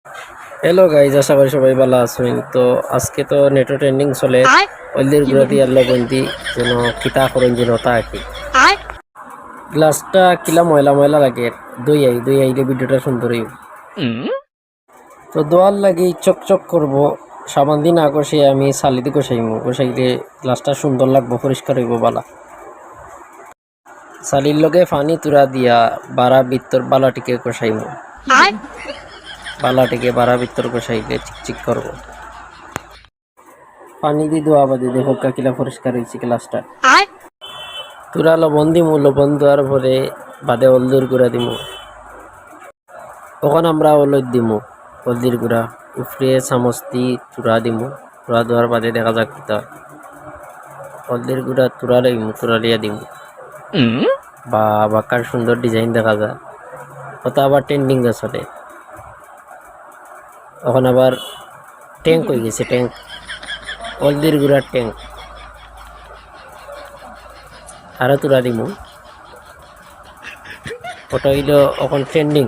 Hello guys, আশা করি সবাই ভালো আছেন। তো আজকে তো নেটো ট্রেন্ডিং চলে হলদির গুঁড়া দিয়ে লবন্দি যেন কিতা করেন যেন তা কি গ্লাসটা কিলা ময়লা ময়লা লাগে। দই আইলে ভিডিওটা সুন্দর হইব। তো দোয়ার লাগে চকচক করব, সাবান দিন না কষে আমি চালিতে কষাইলে গ্লাসটা সুন্দর লাগবো, পরিষ্কার হইব বালা। চালির লগে পানি তুরা দিয়া বাড়া ভিতর বালাটিকে কষাইমু, বালাটিকে বাড়া ভিতর কষাইলে চিকচিক করব। পানি দি দোয়া বাদে দেখো কিলা পরিষ্কার হয়েছে গ্লাসটা। তুরা লবণ দিমু, লবণ দেওয়ার পরে বাদে হলদির গুঁড়া দিমু। তখন আমরা হলুদ দিমু, হলদির গুঁড়া উপরে চামচ দি তুরা দিমু। তুরা দেওয়ার বাদে দেখা যাক কিতা হলদির গুঁড়া তুরা লইমু, তুরা লিয়া দিমু। বা বাকার সুন্দর ডিজাইন দেখা যায়। কত আবার ট্রেন্ডিং চলে। তখন আবার ট্যাঙ্ক হয়ে গেছে, ট্যাঙ্ক হলদির গুঁড়ার ট্যাঙ্ক। আরো তুরা দিমু। ওটা হইল এখন ট্রেন্ডিং।